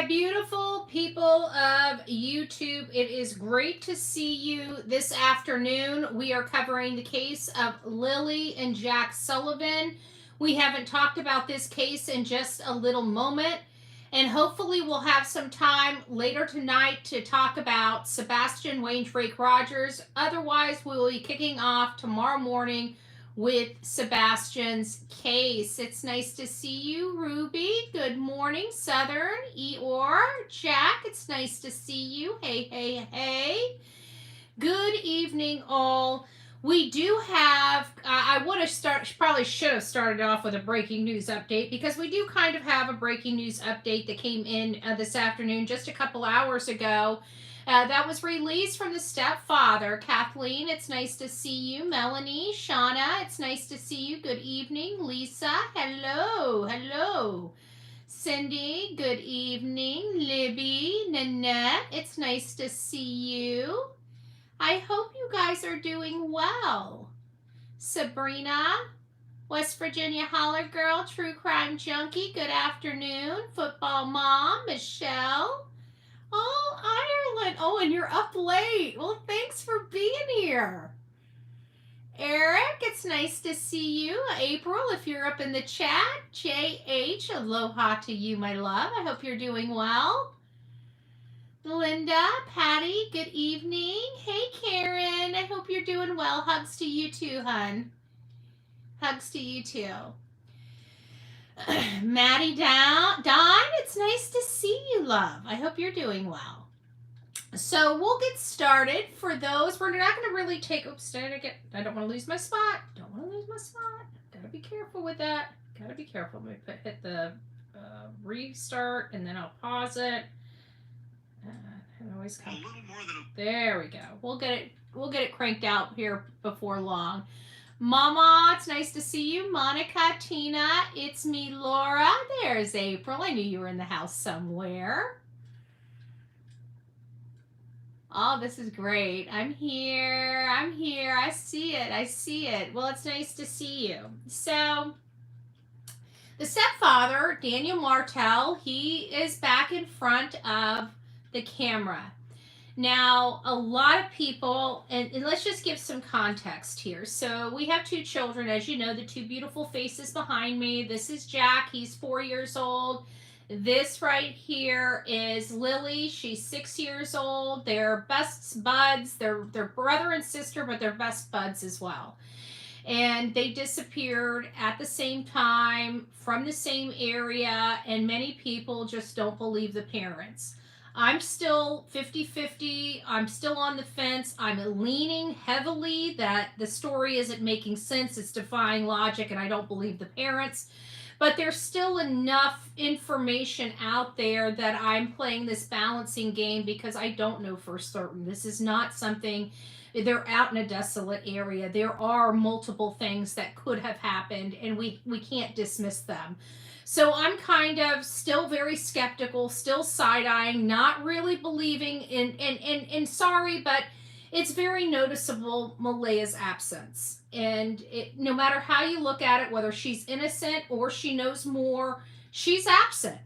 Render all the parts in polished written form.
My beautiful people of YouTube, it is great to see you this afternoon. We are covering the case of Lilly and Jack Sullivan. We haven't talked about this case in just a little moment, and hopefully we'll have some time later tonight to talk about Sebastian Rogers. Otherwise, we will be kicking off tomorrow morning with Sebastian's case. It's nice to see you, Ruby. Good morning, Southern. Eeyore, Jack, it's nice to see you. Hey, hey, hey. Good evening, all. We do have, I would have probably should have started off with a breaking news update, because we do kind of have a breaking news update that came in this afternoon just a couple hours ago. That was released from the Stepfather. Kathleen, it's nice to see you. Melanie, Shauna, it's nice to see you. Good evening. Lisa, hello, hello. Cindy, good evening. Libby, Nanette, it's nice to see you. I hope you guys are doing well. Sabrina, West Virginia Holler Girl, True Crime Junkie, good afternoon. Football Mom, Michelle. Oh, Ireland. Oh, and you're up late. Well, thanks for being here. Eric, it's nice to see you. April, if you're up in the chat. JH, aloha to you, my love. I hope you're doing well. Linda, Patty, good evening. Hey, Karen, I hope you're doing well. Hugs to you too, hun. Hugs to you too. Maddie Don, it's nice to see you, love. I hope you're doing well. So we'll get started. For those, we're not going to really take, oops, I don't want to lose my spot. Don't want to lose my spot. Got to be careful with that. Got to be careful. Let me hit the restart, and then I'll pause it. And always come. There we go. We'll get it cranked out here before long. Mama, it's nice to see you. Monica, Tina, it's me, Laura. There's April. I knew you were in the house somewhere. Oh, this is great. I'm here. I see it. Well, it's nice to see you. So, the stepfather, Daniel Martell, he is back in front of the camera. Now, a lot of people, and let's just give some context here. So we have two children, as you know, the two beautiful faces behind me. This is Jack. He's 4 years old. This right here is Lily. She's 6 years old. They're best buds. They're brother and sister, but they're best buds as well. And they disappeared at the same time from the same area, and many people just don't believe the parents. I'm still 50-50. I'm still on the fence. I'm leaning heavily that the story isn't making sense. It's defying logic, and I don't believe the parents. But there's still enough information out there that I'm playing this balancing game, because I don't know for certain. This is not something, they're out in a desolate area. There are multiple things that could have happened, and we can't dismiss them. So I'm kind of still very skeptical, still side-eyeing, not really believing in sorry, but it's very noticeable, Malehya's absence. And no matter how you look at it, whether she's innocent or she knows more, she's absent.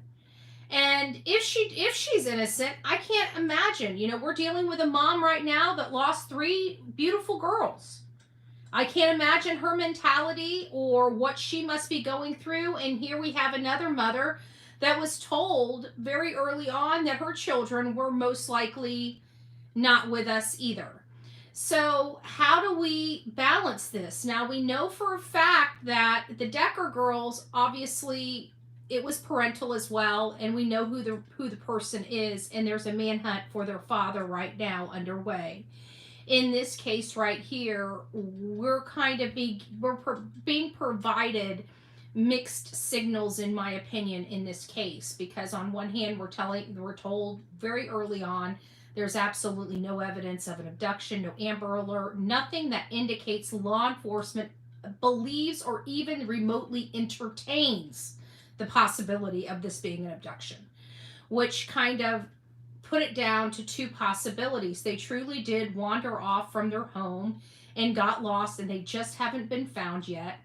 And if she's innocent, I can't imagine. You know, we're dealing with a mom right now that lost 3 beautiful girls. I can't imagine her mentality or what she must be going through. And here we have another mother that was told very early on that her children were most likely not with us either. So how do we balance this? Now, we know for a fact that the Decker girls, obviously, it was parental as well, and we know who the person is, and there's a manhunt for their father right now underway. In this case right here, we're kind of being provided mixed signals, in my opinion, in this case, because on one hand, we're told very early on there's absolutely no evidence of an abduction, no Amber Alert, nothing that indicates law enforcement believes or even remotely entertains the possibility of this being an abduction, which kind of put it down to 2 possibilities. They truly did wander off from their home and got lost, and they just haven't been found yet.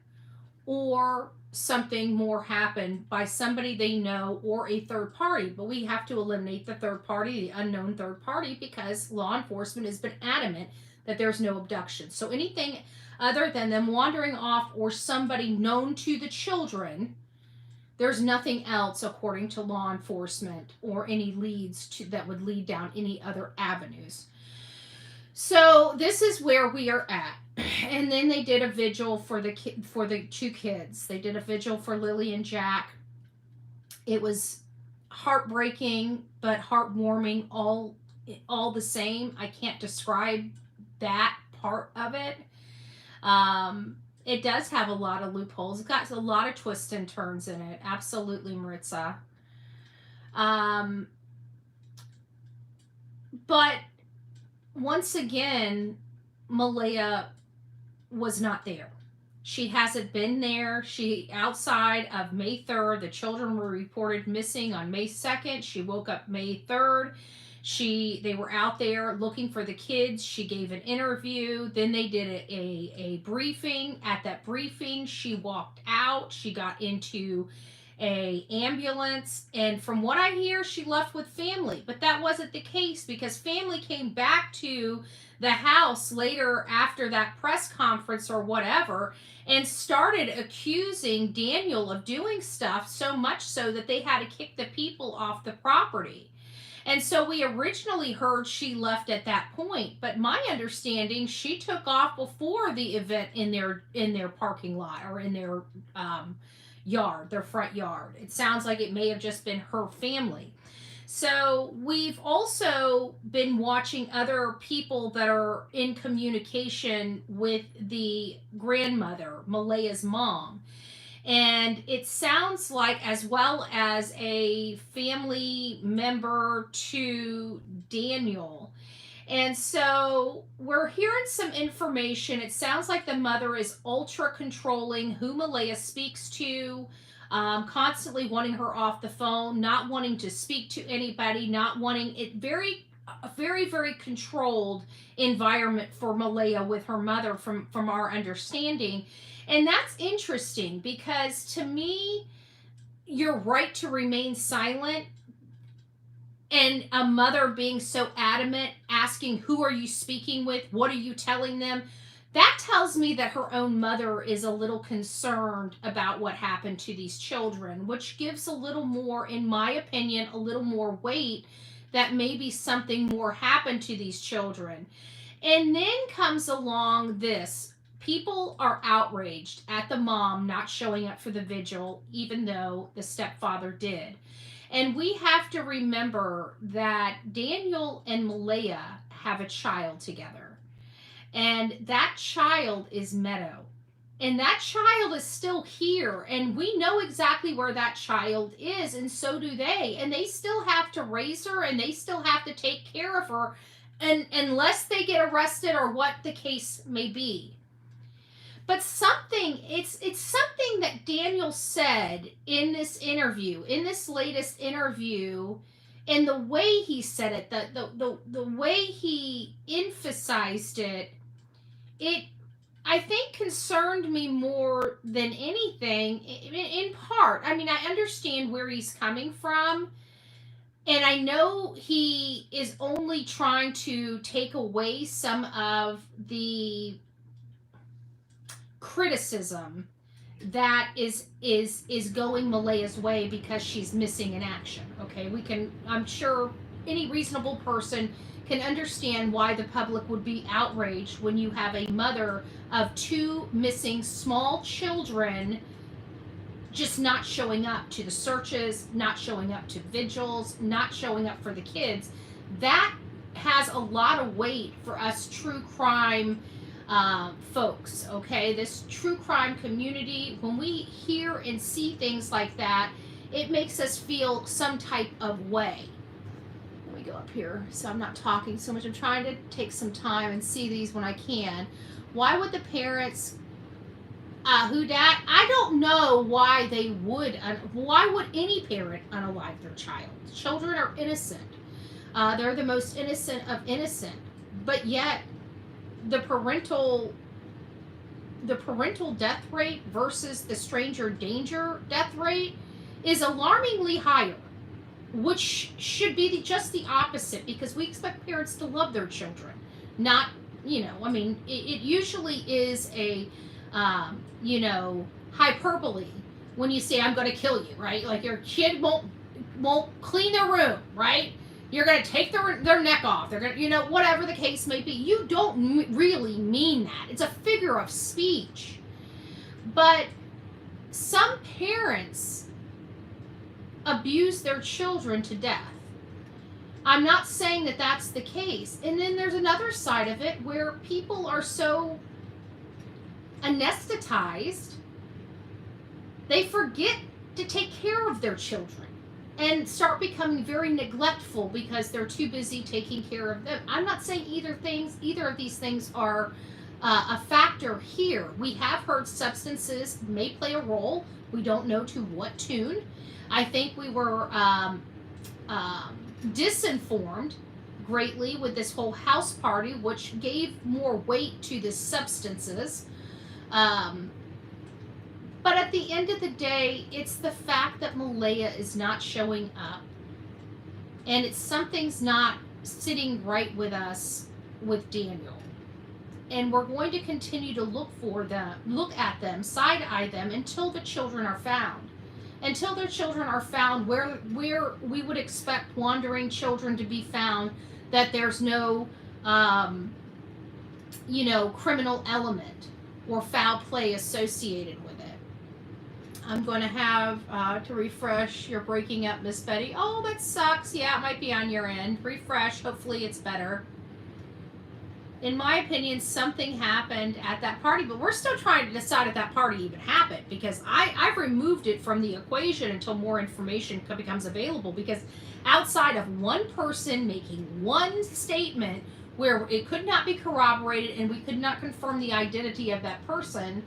Or something more happen by somebody they know or a third party. But we have to eliminate the third party, the unknown third party, because law enforcement has been adamant that there's no abduction. So anything other than them wandering off or somebody known to the children, there's nothing else according to law enforcement or any leads to that would lead down any other avenues. So this is where we are at. And then they did a vigil for the two kids. They did a vigil for Lilly and Jack. It was heartbreaking but heartwarming all the same. I can't describe that part of it. It does have a lot of loopholes. It's got a lot of twists and turns in it. Absolutely, Maritza. But once again, Malehya was not there. She hasn't been there. She, outside of May 3rd, the children were reported missing on May 2nd. She woke up May 3rd. They were out there looking for the kids. She gave an interview. Then they did a briefing. At that briefing, she walked out. She got into a ambulance, and from what I hear, she left with family. But that wasn't the case, because family came back to the house later after that press conference or whatever and started accusing Daniel of doing stuff, so much so that they had to kick the people off the property. And so we originally heard she left at that point, but my understanding, she took off before the event in their parking lot, or in their yard, their front yard. It sounds like it may have just been her family. So we've also been watching other people that are in communication with the grandmother, Malehya's mom. And it sounds like, as well as a family member to Daniel. And so we're hearing some information. It sounds like the mother is ultra controlling who Malehya speaks to, constantly wanting her off the phone, not wanting to speak to anybody, not wanting it. Very, very controlled environment for Malehya with her mother, from our understanding. And that's interesting, because to me, your right to remain silent, and a mother being so adamant, asking, who are you speaking with? What are you telling them? That tells me that her own mother is a little concerned about what happened to these children, which gives a little more, in my opinion, a little more weight that maybe something more happened to these children. And then comes along this. People are outraged at the mom not showing up for the vigil, even though the stepfather did. And we have to remember that Daniel and Malehya have a child together. And that child is Meadow. And that child is still here. And we know exactly where that child is, and so do they. And they still have to raise her, and they still have to take care of her, and unless they get arrested or what the case may be. But it's something that Daniel said in this interview, in this latest interview, and the way he said it, the way he emphasized it, I think concerned me more than anything, in part. I mean, I understand where he's coming from, and I know he is only trying to take away some of the criticism that is going Malehya's way because she's missing in action. Okay, I'm sure any reasonable person can understand why the public would be outraged when you have a mother of two missing small children just not showing up to the searches, not showing up to vigils, not showing up for the kids. That has a lot of weight for us true crime folks, okay? This true crime community, when we hear and see things like that, it makes us feel some type of way. Let me go up here so I'm not talking so much. I'm trying to take some time and see these when I can. Why would the parents I don't know why they would. Why would any parent unalive their child? Children are innocent. They're the most innocent of innocent. But yet, the parental the parental death rate versus the stranger danger death rate is alarmingly higher, which should be just the opposite, because we expect parents to love their children, not, I mean, it usually is a, hyperbole when you say, I'm going to kill you, right? Like your kid won't clean their room, right? You're going to take their neck off. They're going to, whatever the case may be. You don't really mean that. It's a figure of speech. But some parents abuse their children to death. I'm not saying that that's the case. And then there's another side of it where people are so anesthetized, they forget to take care of their children and start becoming very neglectful because they're too busy taking care of them. I'm not saying either of these things are a factor here. We have heard substances may play a role. We don't know to what tune. I think we were disinformed greatly with this whole house party, which gave more weight to the substances. But at the end of the day, it's the fact that Malehya is not showing up. And it's something's not sitting right with us with Daniel. And we're going to continue to look at them, side-eye them until the children are found. Until their children are found where we would expect wandering children to be found, that there's no, criminal element or foul play associated with it. I'm going to have to refresh. You're breaking up, Miss Betty. Oh, that sucks. Yeah, it might be on your end. Refresh. Hopefully it's better. In my opinion, something happened at that party, but we're still trying to decide if that party even happened, because I've removed it from the equation until more information becomes available, because outside of one person making one statement where it could not be corroborated and we could not confirm the identity of that person,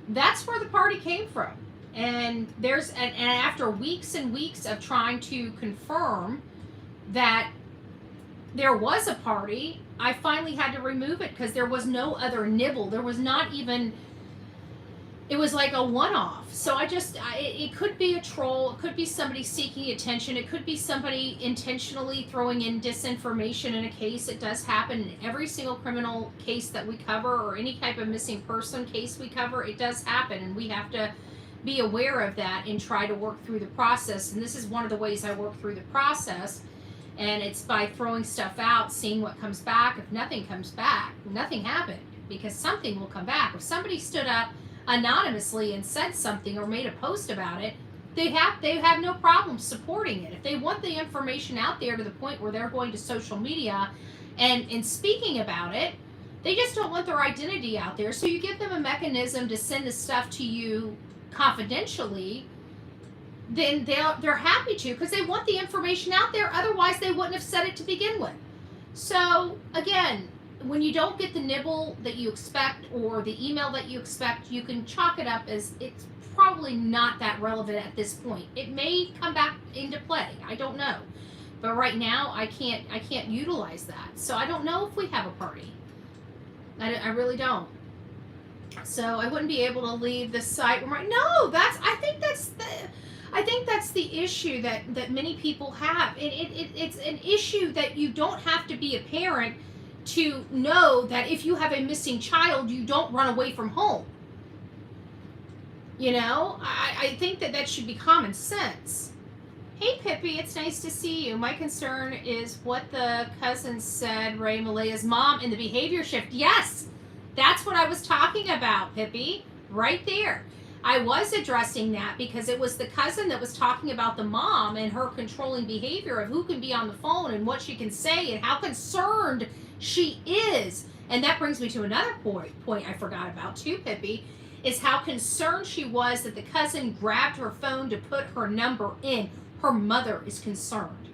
that's where the party came from. And and after weeks and weeks of trying to confirm that there was a party, I finally had to remove it because there was no other nibble. There was not even, it was like a one-off. So it could be a troll. It could be somebody seeking attention. It could be somebody intentionally throwing in disinformation in a case. It does happen in every single criminal case that we cover, or any type of missing person case we cover. It does happen, and we have to be aware of that and try to work through the process. And this is one of the ways I work through the process. And it's by throwing stuff out, seeing what comes back. If nothing comes back, nothing happened, because something will come back. If somebody stood up anonymously and said something or made a post about it, they have no problem supporting it. If they want the information out there to the point where they're going to social media and speaking about it, they just don't want their identity out there. So you give them a mechanism to send the stuff to you confidentially, then they're happy to, because they want the information out there. Otherwise, they wouldn't have said it to begin with. So again, when you don't get the nibble that you expect or the email that you expect, you can chalk it up as it's probably not that relevant at this point. It may come back into play. I don't know. But right now, I can't utilize that. So I don't know if we have a party. I really don't. So I wouldn't be able to leave the site. No, I think that's the issue that many people have. It's an issue that you don't have to be a parent to know that if you have a missing child, you don't run away from home. I think that should be common sense. Hey, Pippi, it's nice to see you. My concern is what the cousin said, Ray Malehya's mom, in the behavior shift. Yes, that's what I was talking about, Pippi, right there. I was addressing that because it was the cousin that was talking about the mom and her controlling behavior of who can be on the phone and what she can say and how concerned she is. And that brings me to another point I forgot about too, Pippi, is how concerned she was that the cousin grabbed her phone to put her number in. Her mother is concerned.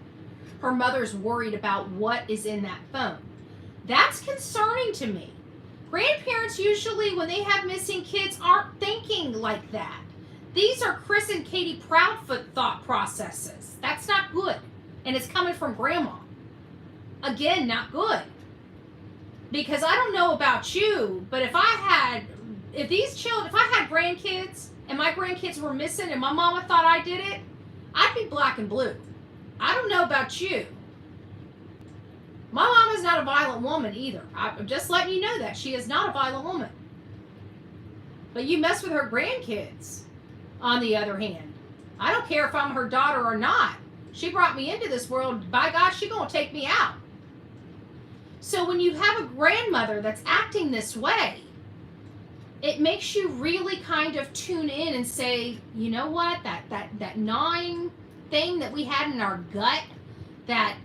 Her mother's worried about what is in that phone. That's concerning to me. Grandparents usually, when they have missing kids, aren't thinking like that. These are Chris and Katie Proudfoot thought processes. That's not good. And it's coming from grandma. Again, not good. Because I don't know about you, but if I had if these children, if I had grandkids and my grandkids were missing and my mama thought I did it, I'd be black and blue. I don't know about you. My mama's not a violent woman either. I'm just letting you know that. She is not a violent woman. But you mess with her grandkids, on the other hand. I don't care if I'm her daughter or not. She brought me into this world. By God, she gonna take me out. So when you have a grandmother that's acting this way, it makes you really kind of tune in and say, you know what, that gnawing thing that we had in our gut, that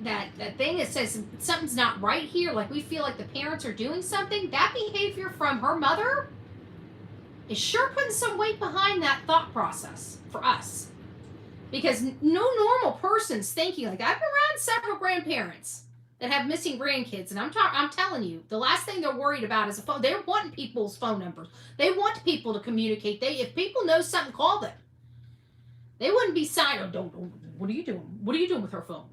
thing that says something's not right here, like we feel like the parents are doing something, that behavior from her mother is sure putting some weight behind that thought process for us. Because no normal person's thinking like that. I've been around several grandparents that have missing grandkids, and I'm telling you, the last thing they're worried about is a phone. They're wanting people's phone numbers. They want people to communicate. If people know something, call them. They wouldn't be silent. Don't. What are you doing? What are you doing with her phone?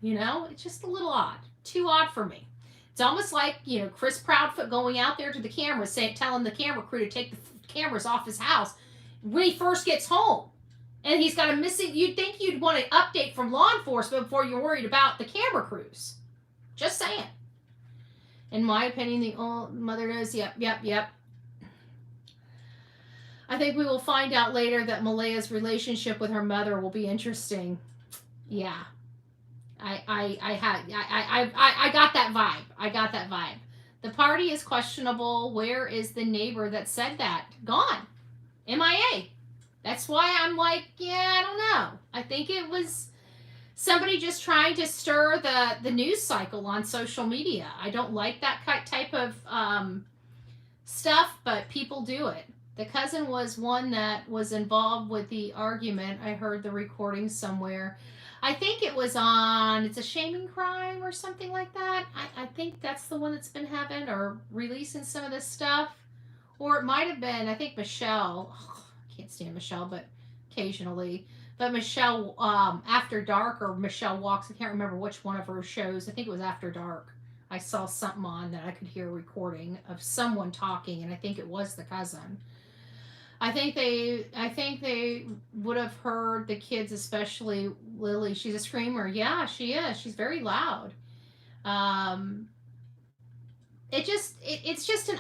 You know, it's just a little odd. Too odd for me. It's almost like, you know, Chris Proudfoot going out there to the camera, telling the camera crew to take the cameras off his house when he first gets home. And he's got a missing. You'd think you'd want an update from law enforcement before you're worried about the camera crews. Just saying. In my opinion, the old mother knows. Yep. I think we will find out later that Malehya's relationship with her mother will be interesting. Yeah. I got that vibe. I got that vibe. The party is questionable. Where is the neighbor that said that? Gone. MIA. That's why I'm like, yeah, I don't know. I think it was somebody just trying to stir the news cycle on social media. I don't like that type of stuff, but people do it. The cousin was one that was involved with the argument. I heard the recording somewhere. I think it was on, it's a shaming crime or something like that. I think that's the one that's been having or releasing some of this stuff. Or it might have been, I think Michelle, I can't stand Michelle, but occasionally. But Michelle, After Dark or Michelle Walks, I can't remember which one of her shows. I think it was After Dark. I saw something on that I could hear a recording of someone talking, and I think it was the cousin. I think they would have heard the kids, especially Lily. She's a screamer. Yeah, she is. She's very loud. It's just an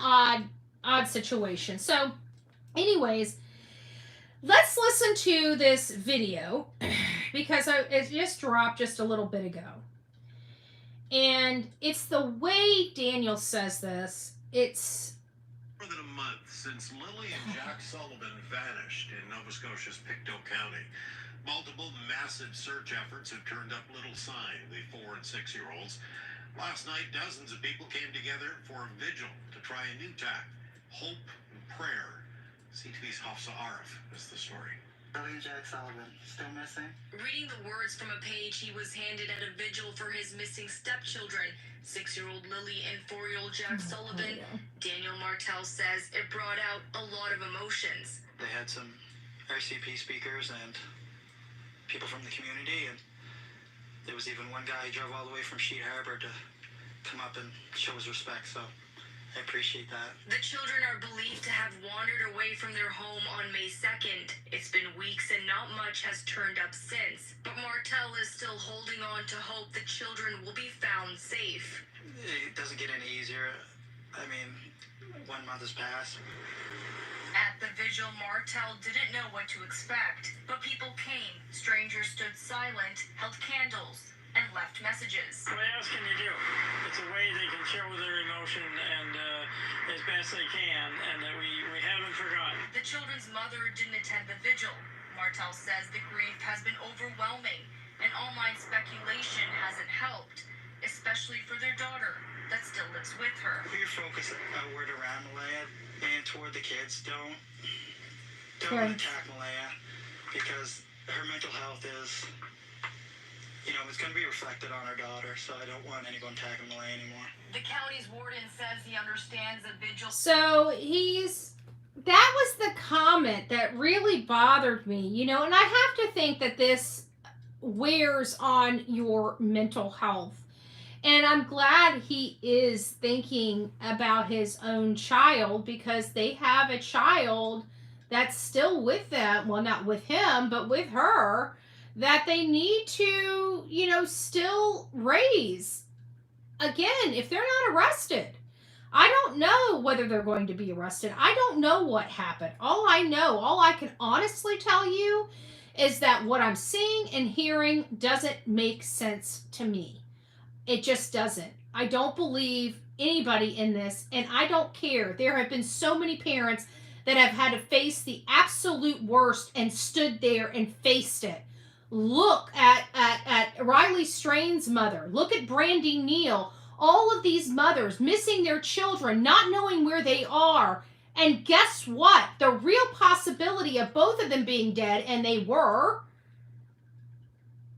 odd situation. So, anyways, let's listen to this video because it just dropped just a little bit ago. And it's the way Daniel says this. It's more than a month since Lilly and Jack Sullivan vanished in Nova Scotia's Pictou County. Multiple massive search efforts have turned up little sign, the 4- and 6-year-olds. Last night, dozens of people came together for a vigil to try a new tack, hope and prayer. CTV's Hafsa Arif is the story. Lilly and Jack Sullivan, still missing? Reading the words from a page he was handed at a vigil for his missing stepchildren, 6-year-old Lilly and 4-year-old Jack Sullivan, Daniel Martell says it brought out a lot of emotions. They had some RCP speakers and people from the community, and there was even one guy who drove all the way from Sheet Harbor to come up and show his respect, so I appreciate that. The children are believed to have wandered away from their home on May 2nd. It's been weeks and not much has turned up since. But Martell is still holding on to hope the children will be found safe. It doesn't get any easier. I mean, 1 month has passed. At the vigil, Martell didn't know what to expect. But people came. Strangers stood silent, held candles, and left messages. What else can you do? It's a way they can show their emotion and as best they can, and that we haven't forgotten. The children's mother didn't attend the vigil. Martell says the grief has been overwhelming, and online speculation hasn't helped, especially for their daughter that still lives with her. Put your focus outward around Malehya and toward the kids. Don't attack Malehya, because her mental health is, it's going to be reflected on our daughter, so I don't want anyone attacking Malehya anymore. The county's warden says he understands the vigil. So that was the comment that really bothered me, and I have to think that this wears on your mental health. And I'm glad he is thinking about his own child, because they have a child that's still with them. Well, not with him, but with her, that they need to, still raise. Again, if they're not arrested. I don't know whether they're going to be arrested. I don't know what happened. All I can honestly tell you is that what I'm seeing and hearing doesn't make sense to me. It just doesn't. I don't believe anybody in this, and I don't care. There have been so many parents that have had to face the absolute worst and stood there and faced it. Look at Riley Strain's mother. Look at Brandy Neal. All of these mothers missing their children, not knowing where they are. And guess what? The real possibility of both of them being dead, and they were,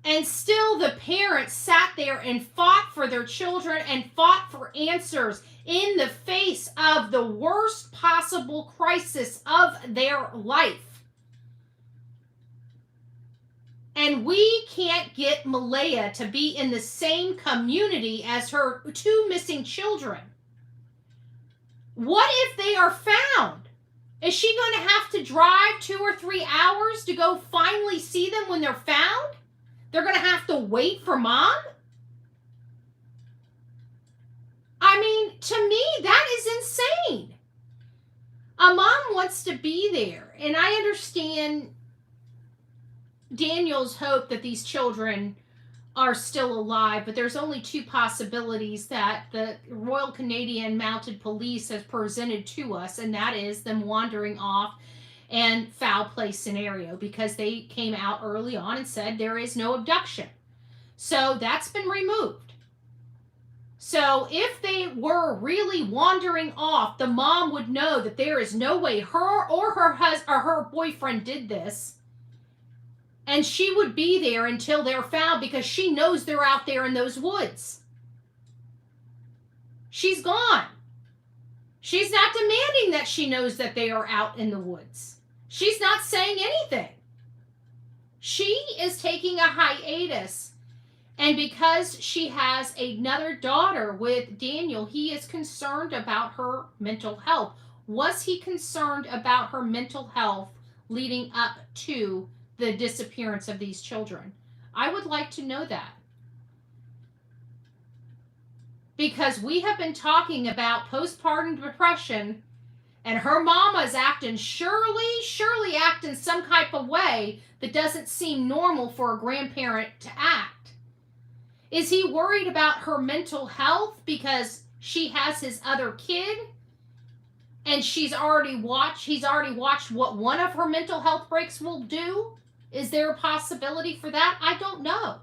and still the parents sat there and fought for their children and fought for answers in the face of the worst possible crisis of their life. And we can't get Malehya to be in the same community as her 2 missing children. What if they are found? Is she going to have to drive 2 or 3 hours to go finally see them when they're found? They're going to have to wait for mom? I mean, to me, that is insane. A mom wants to be there. And I understand Daniel's hope that these children are still alive, but there's only 2 possibilities that the Royal Canadian Mounted Police has presented to us, and that is them wandering off and foul play scenario, because they came out early on and said there is no abduction. So that's been removed. So if they were really wandering off, the mom would know that there is no way her or her husband or her boyfriend did this. And she would be there until they're found, because she knows they're out there in those woods. She's gone. She's not demanding that she knows that they are out in the woods. She's not saying anything. She is taking a hiatus. And because she has another daughter with Daniel, he is concerned about her mental health. Was he concerned about her mental health leading up to the disappearance of these children? I would like to know that. Because we have been talking about postpartum depression, and her mama's acting surely acting some type of way that doesn't seem normal for a grandparent to act. Is he worried about her mental health because she has his other kid? And he's already watched what one of her mental health breaks will do? Is there a possibility for that? I don't know.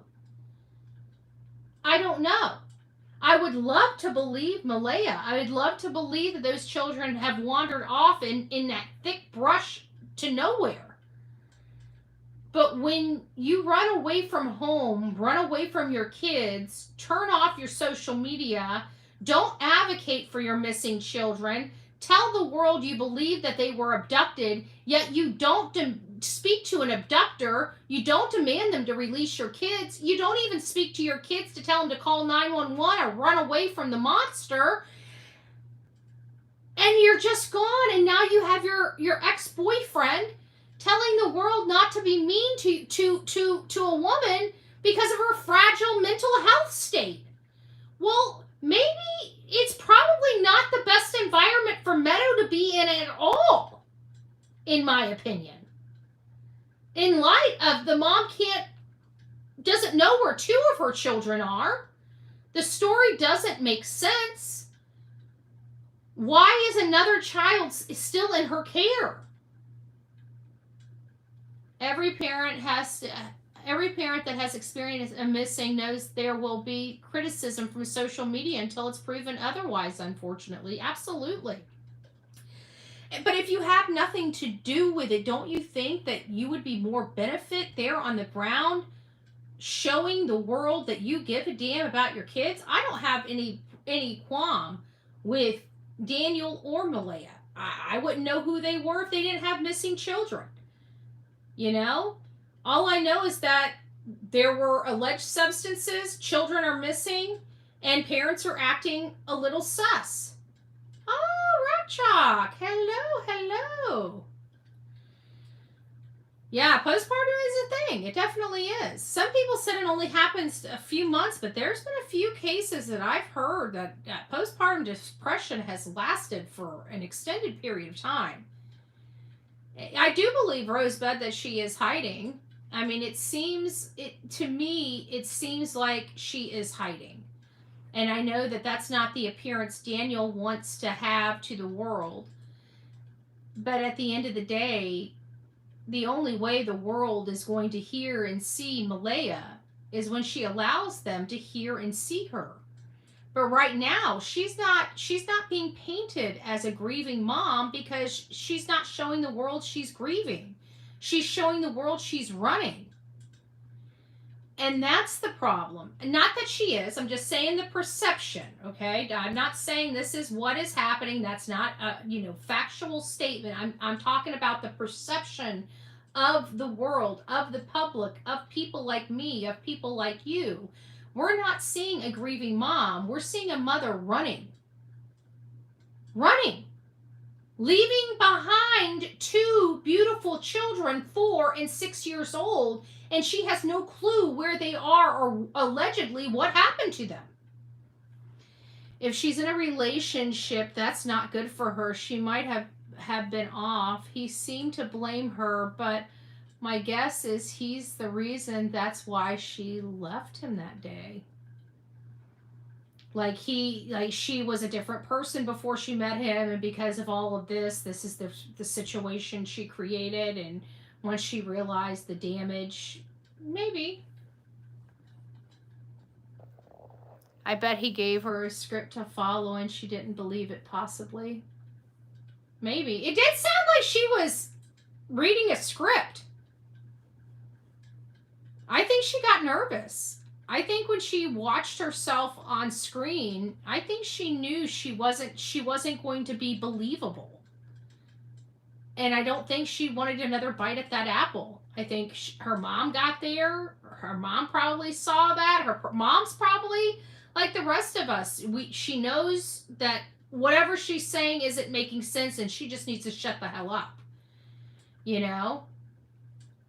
I would love to believe Malehya. I would love to believe that those children have wandered off in that thick brush to nowhere. But when you run away from home, run away from your kids, turn off your social media, don't advocate for your missing children, tell the world you believe that they were abducted, yet you don't speak to an abductor, you don't demand them to release your kids, you don't even speak to your kids to tell them to call 911 or run away from the monster, and you're just gone, and now you have your ex-boyfriend telling the world not to be mean to a woman because of her fragile mental health state. Well, maybe it's probably not the best environment for Meadow to be in at all, in my opinion. In light of the mom doesn't know where 2 of her children are. The story doesn't make sense. Why is another child still in her care? Every parent that has experienced a missing knows there will be criticism from social media until it's proven otherwise, unfortunately. Absolutely. But if you have nothing to do with it, don't you think that you would be more benefit there on the ground, showing the world that you give a damn about your kids? I don't have any qualm with Daniel or Malehya. I wouldn't know who they were if they didn't have missing children. You know? All I know is that there were alleged substances, children are missing, And parents are acting a little sus. Oh, Rock Chalk. Hello, hello. Yeah, postpartum is a thing. It definitely is. Some people said it only happens a few months, but there's been a few cases that I've heard that postpartum depression has lasted for an extended period of time. I do believe, Rosebud, that she is hiding. I mean, to me, it seems like she is hiding. And I know that that's not the appearance Daniel wants to have to the world. But at the end of the day, the only way the world is going to hear and see Malehya is when she allows them to hear and see her. But right now, she's not being painted as a grieving mom because she's not showing the world she's grieving. She's showing the world she's running. And that's the problem. Not that she is. I'm just saying the perception, okay? I'm not saying this is what is happening. That's not a, factual statement. I'm talking about the perception of the world, of the public, of people like me, of people like you. We're not seeing a grieving mom. We're seeing a mother running. Leaving behind 2 beautiful children, 4 and 6 years old, and she has no clue where they are or allegedly what happened to them. If she's in a relationship, that's not good for her. She might have been off. He seemed to blame her, but my guess is he's the reason that's why she left him that day. Like she was a different person before she met him, and because of all of this is the situation she created, and once she realized the damage, maybe. I bet he gave her a script to follow and she didn't believe it, possibly. Maybe. It did sound like she was reading a script. I think she got nervous. I think when she watched herself on screen, I think she knew she wasn't going to be believable. And I don't think she wanted another bite at that apple. I think her mom got there. Her mom probably saw that. Her mom's probably like the rest of us. She knows that whatever she's saying isn't making sense, and she just needs to shut the hell up.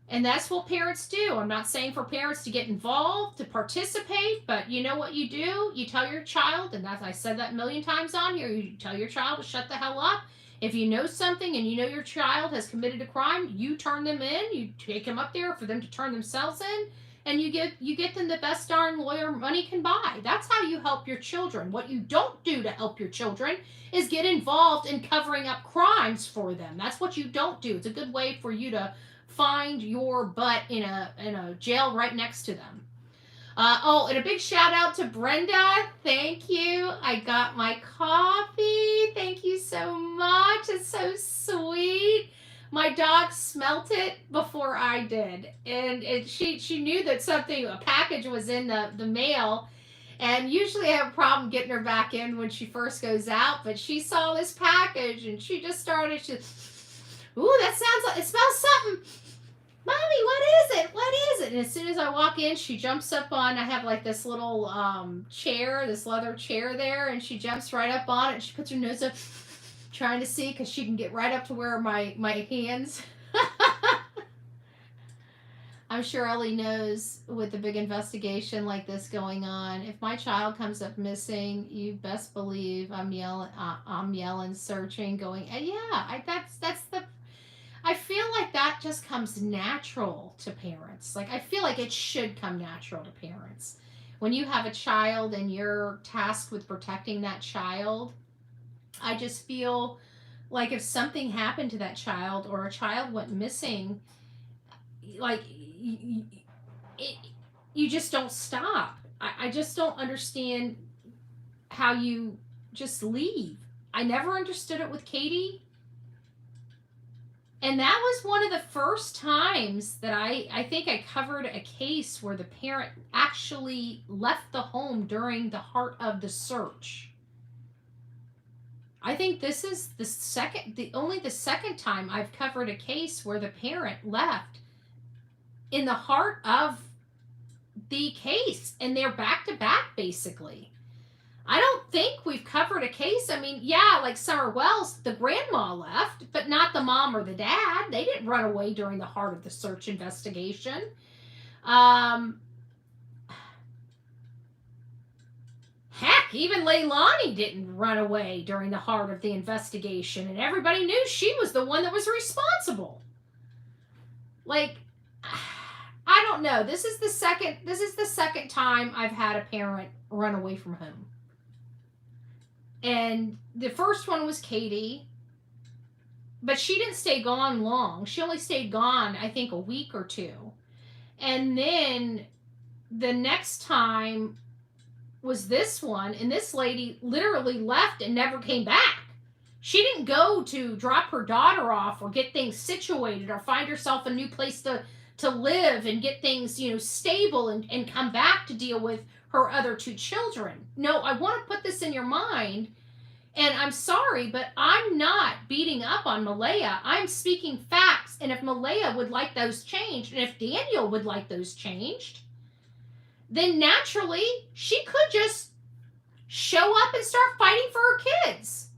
And that's what parents do. I'm not saying for parents to get involved, to participate, but you know what you do? You tell your child, and I said that a million times on here, you tell your child to shut the hell up. If you know something and you know your child has committed a crime, you turn them in, you take them up there for them to turn themselves in, and you get them the best darn lawyer money can buy. That's how you help your children. What you don't do to help your children is get involved in covering up crimes for them. That's what you don't do. It's a good way for you to find your butt in a jail right next to them. And a big shout out to Brenda. Thank you. I got my coffee. Thank you so much. It's so sweet. My dog smelt it before I did, and she knew that a package was in the mail. And usually I have a problem getting her back in when she first goes out, but she saw this package and she just started. Ooh, that sounds like it smells something. Mommy, what is it? What is it? And as soon as I walk in, she jumps up on, I have like this little chair, this leather chair there, and she jumps right up on it, and she puts her nose up, trying to see, because she can get right up to where my hands. I'm sure Ellie knows, with a big investigation like this going on, if my child comes up missing, you best believe I'm yelling, searching, going, I feel like that just comes natural to parents. Like, I feel like it should come natural to parents. When you have a child and you're tasked with protecting that child, I just feel like if something happened to that child or a child went missing, like, you just don't stop. I just don't understand how you just leave. I never understood it with Katie. And that was one of the first times that I think I covered a case where the parent actually left the home during the heart of the search. I think this is the second time I've covered a case where the parent left in the heart of the case, and they're back to back basically. I don't think we've covered a case. I mean, yeah, like Summer Wells, the grandma left, but not the mom or the dad. They didn't run away during the heart of the search investigation. Heck, even Leilani didn't run away during the heart of the investigation, and everybody knew she was the one that was responsible. Like, I don't know. This is the second time I've had a parent run away from home. And the first one was Katie, but she didn't stay gone long. She only stayed gone, I think, a week or two. And then the next time was this one, and this lady literally left and never came back. She didn't go to drop her daughter off or get things situated or find herself a new place to live and get things, stable and come back to deal with her other two children. No, I want to put this in your mind, and I'm sorry, but I'm not beating up on Malehya. I'm speaking facts, and if Malehya would like those changed, and if Daniel would like those changed, then naturally she could just show up and start fighting for her kids.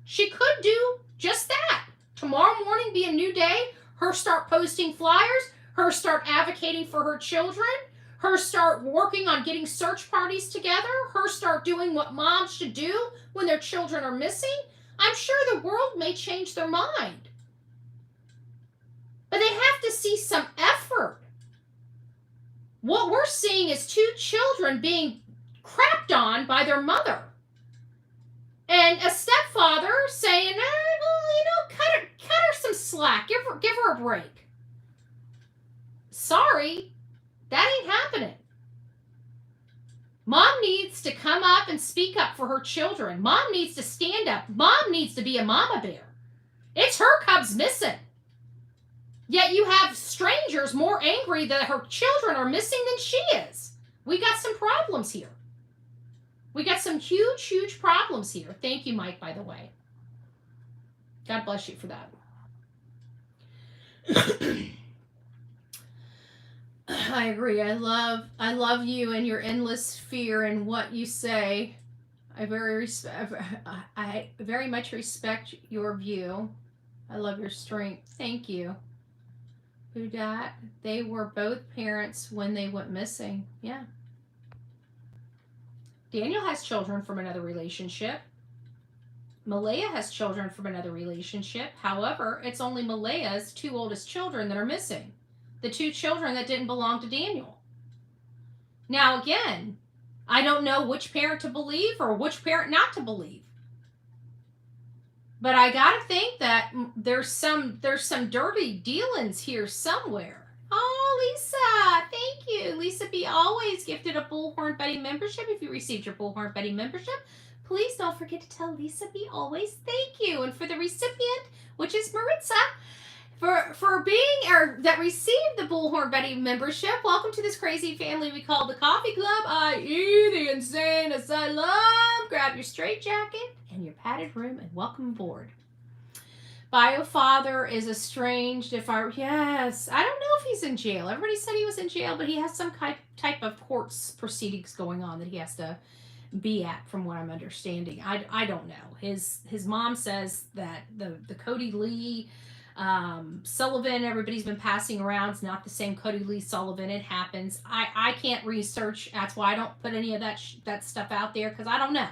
She could do just that. Tomorrow morning be a new day. Her start posting flyers. Her start advocating for her children. Her start working on getting search parties together. Her start doing what moms should do when their children are missing. I'm sure the world may change their mind. But they have to see some effort. What we're seeing is two children being crapped on by their mother. And a stepfather saying, cut her some slack. Give her a break. Sorry, that ain't happening. Mom needs to come up and speak up for her children. Mom needs to stand up. Mom needs to be a mama bear. It's her cubs missing. Yet you have strangers more angry that her children are missing than she is. We got some problems here. We got some huge, huge problems here. Thank you, Mike, by the way. God bless you for that. I agree. I love you and your endless fear and what you say. I very much respect your view. I love your strength. Thank you. Who dat? They were both parents when they went missing. Yeah. Daniel has children from another relationship. Malehya has children from another relationship. However, it's only Malehya's two oldest children that are missing. The two children that didn't belong to Daniel. Now, again, I don't know which parent to believe or which parent not to believe. But I gotta think that there's some dirty dealings here somewhere. Oh, Lisa, thank you. Lisa B. always gifted a Bullhorn Betty membership. If you received your Bullhorn Betty membership, please don't forget to tell Lisa B. always thank you. And for the recipient, which is Maritza, for being, or that received the Bullhorn Betty membership, welcome to this crazy family we call the Coffee Club, i.e. the Insane Asylum. Grab your straitjacket and your padded room and welcome aboard. Biofather is estranged. Yes, I don't know if he's in jail. Everybody said he was in jail, but he has some type of court proceedings going on that he has to be at, from what I'm understanding. I don't know. His mom says that the Cody Lee Sullivan everybody's been passing around is not the same Cody Lee Sullivan. It happens. I can't research. That's why I don't put any of that stuff out there, because I don't know.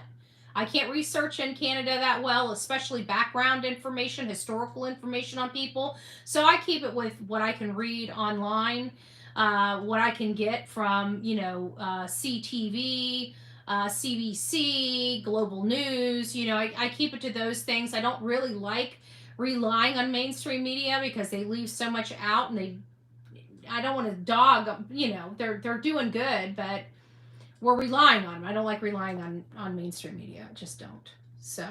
I can't research in Canada that well, especially background information, historical information on people. So I keep it with what I can read online, what I can get from, CTV, CBC, Global News. I keep it to those things. I don't really like relying on mainstream media because they leave so much out, and I don't want to dog, they're doing good, but we're relying on them. I don't like relying on mainstream media. I just don't. So,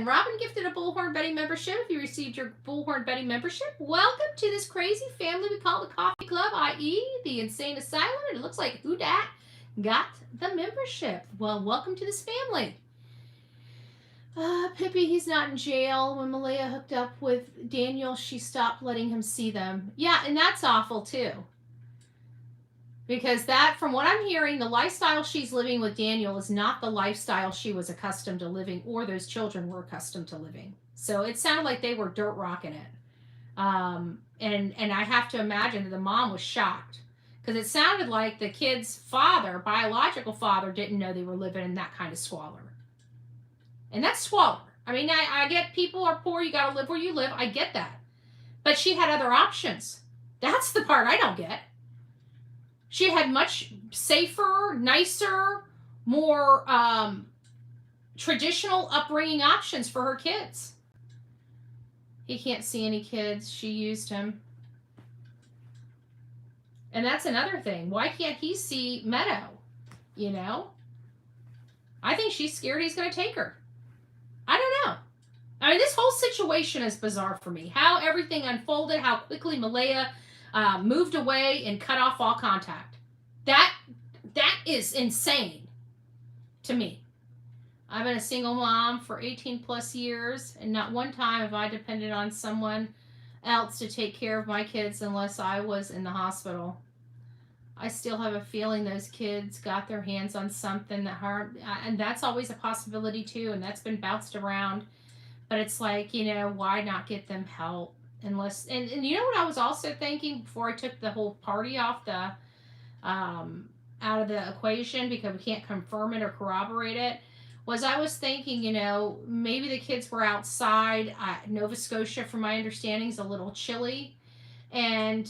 Robin gifted a Bullhorn Betty membership. If you received your Bullhorn Betty membership, welcome to this crazy family we call the Coffee Club, i.e. the Insane Asylum. And it looks like who dat got the membership. Well, welcome to this family. Pippi, he's not in jail. When Malehya hooked up with Daniel, she stopped letting him see them. Yeah, and that's awful too. Because that, from what I'm hearing, the lifestyle she's living with Daniel is not the lifestyle she was accustomed to living, or those children were accustomed to living. So it sounded like they were dirt rocking it. And I have to imagine that the mom was shocked, because it sounded like the kid's father, biological father, didn't know they were living in that kind of squalor. And that's squalor. I mean, I get people are poor, you got to live where you live. I get that. But she had other options. That's the part I don't get. She had much safer, nicer, more traditional upbringing options for her kids. He can't see any kids. She used him. And that's another thing. Why can't he see Meadow? You know? I think she's scared he's going to take her. I don't know. I mean, this whole situation is bizarre for me. How everything unfolded, how quickly Malehya moved away and cut off all contact. That is insane to me. I've been a single mom for 18 plus years, and not one time have I depended on someone else to take care of my kids unless I was in the hospital. I still have a feeling those kids got their hands on something that harmed, and that's always a possibility too, and that's been bounced around. But it's like, you know, why not get them help? Unless, and you know what I was also thinking before I took the whole party off the out of the equation, because we can't confirm it or corroborate it, was I was thinking, you know, maybe the kids were outside. Nova Scotia, from my understanding, is a little chilly, and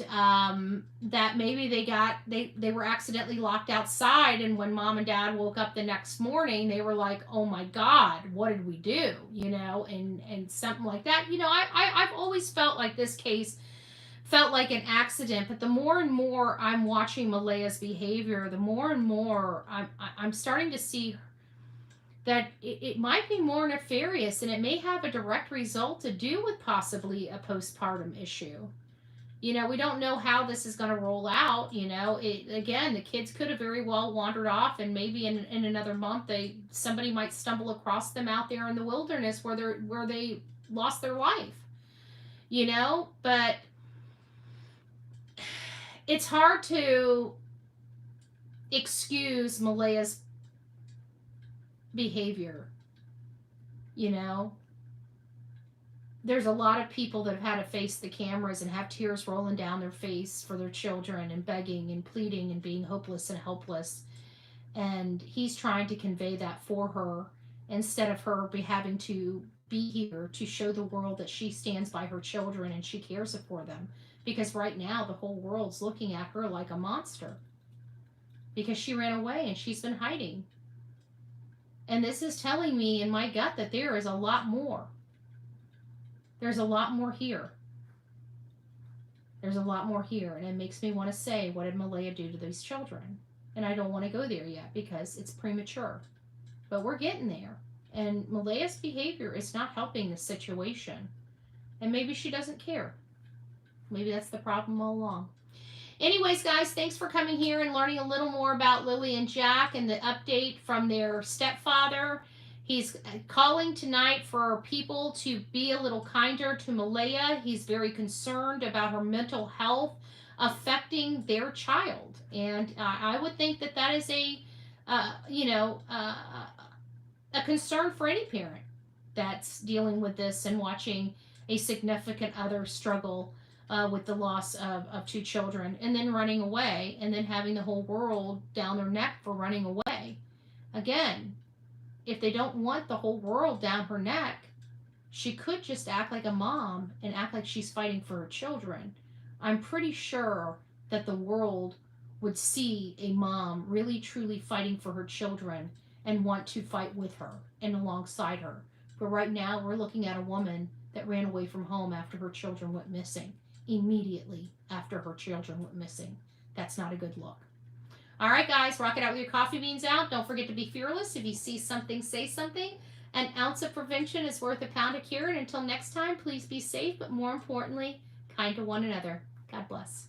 that maybe they were accidentally locked outside, and when mom and dad woke up the next morning, they were like, oh my God, what did we do? You know, and something like that. You know, I've always felt like this case felt like an accident, but the more and more I'm watching Malehya's behavior, the more and more I'm starting to see that it might be more nefarious, and it may have a direct result to do with possibly a postpartum issue. You know, we don't know how this is going to roll out. You know, again, the kids could have very well wandered off, and maybe in another month somebody might stumble across them out there in the wilderness where they lost their life. You know, but it's hard to excuse Malehya's behavior. You know, there's a lot of people that have had to face the cameras and have tears rolling down their face for their children, and begging and pleading and being hopeless and helpless. And he's trying to convey that for her, instead of her having to be here to show the world that she stands by her children and she cares for them. Because right now the whole world's looking at her like a monster, because she ran away and she's been hiding. And this is telling me in my gut that there is a lot more. There's a lot more here. There's a lot more here. And it makes me want to say, what did Malehya do to these children? And I don't want to go there yet because it's premature. But we're getting there. And Malehya's behavior is not helping the situation. And maybe she doesn't care. Maybe that's the problem all along. Anyways, guys, thanks for coming here and learning a little more about Lilly and Jack and the update from their stepfather. He's calling tonight for people to be a little kinder to Malehya. He's very concerned about her mental health affecting their child. And I would think that is a concern for any parent that's dealing with this and watching a significant other struggle with the loss of two children, and then running away, and then having the whole world down their neck for running away. Again, if they don't want the whole world down her neck, she could just act like a mom and act like she's fighting for her children. I'm pretty sure that the world would see a mom really truly fighting for her children and want to fight with her and alongside her. But right now we're looking at a woman that ran away from home after her children went missing. Immediately after her children went missing. That's not a good look. All right, guys, rock it out with your coffee beans out. Don't forget to be fearless. If you see something, say something. An ounce of prevention is worth a pound of cure. And until next time, please be safe, but more importantly, kind to one another. God bless.